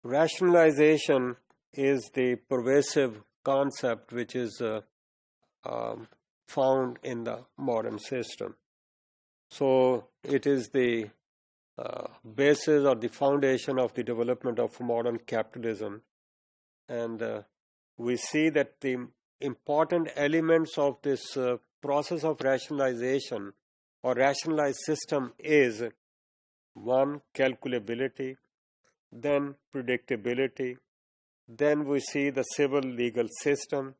rationalization is the pervasive concept which is found in the modern system. So it is the basis or the foundation of the development of modern capitalism. And we see that the important elements of this process of rationalization or rationalized system is one, calculability, then predictability, then we see the civil legal system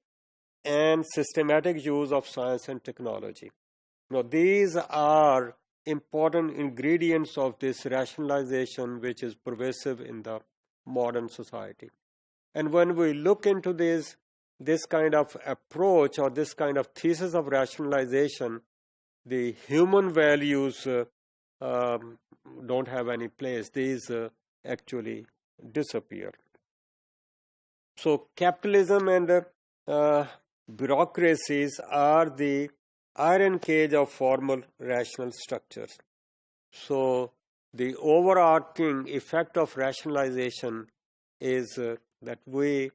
and systematic use of science and technology. Now these are important ingredients of this rationalization which is pervasive in the modern society. And when we look into this kind of approach or this kind of thesis of rationalization, the human values don't have any place. These actually disappear. So capitalism and bureaucracies are the iron cage of formal rational structures. So the overarching effect of rationalization is that we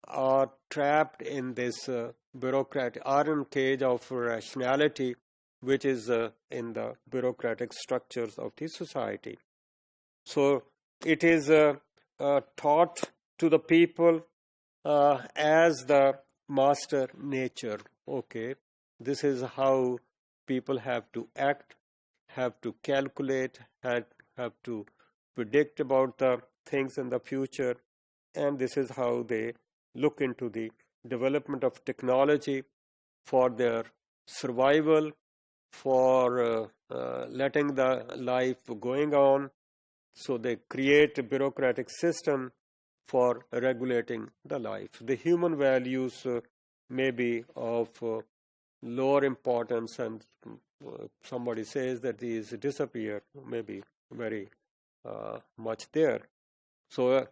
are trapped in this bureaucratic iron cage of rationality, which is in the bureaucratic structures of the society. So it is taught to the people as the master nature. Okay, this is how people have to act, have to calculate, have to predict about the things in the future, and this is how they look into the development of technology for their survival, for letting the life going on. So they create a bureaucratic system for regulating the life. The human values may be of lower importance, and somebody says that these disappear, maybe very much there. So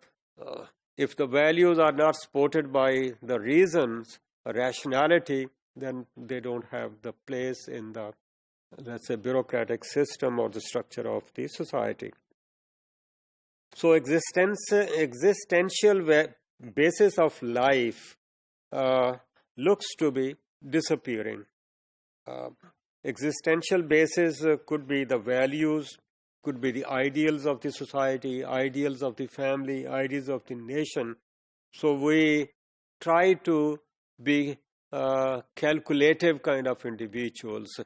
if the values are not supported by the reasons, rationality, then they don't have the place in the, let's say, bureaucratic system or the structure of the society. So existential basis of life looks to be disappearing. Existential basis could be the values, could be the ideals of the society, ideals of the family, ideals of the nation. So we try to be calculative kind of individuals,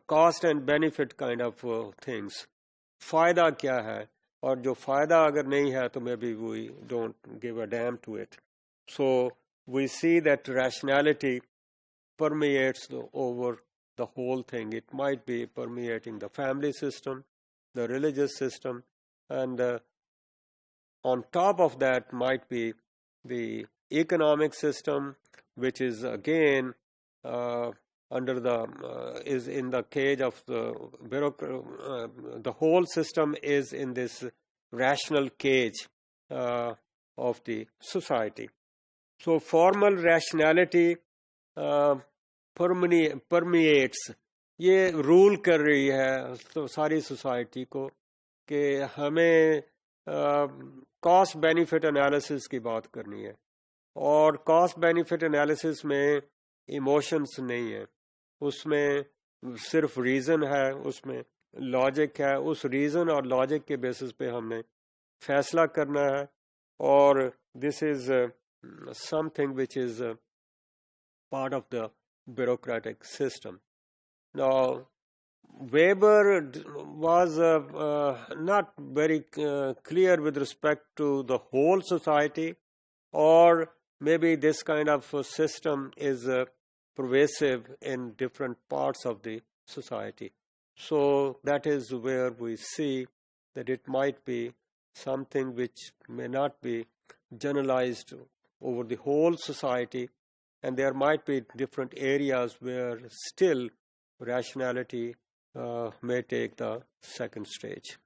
cost and benefit kind of things. फायदा क्या है, और जो फायदा अगर नहीं है तो maybe we don't give a damn to it. So we see that rationality permeates over the whole thing. It might be permeating the family system, the religious system, and on top of that might be the economic system, which is again under the is in the cage of the the whole system is in this rational cage of the society. So formal rationality permeates, ये rule कर रही है तो सारी society को कि हमें cost benefit analysis की बात करनी है, और कॉस्ट बेनिफिट एनालिसिस में इमोशंस नहीं है, उसमें सिर्फ रीज़न है, उसमें लॉजिक है, उस रीज़न और लॉजिक के बेसिस पे हमने फैसला करना है, और this is something which is part of the bureaucratic system. Now, Weber was not very clear with respect to the whole society, or maybe this kind of system is pervasive in different parts of the society. So that is where we see that it might be something which may not be generalized over the whole society, and there might be different areas where still rationality may take the second stage.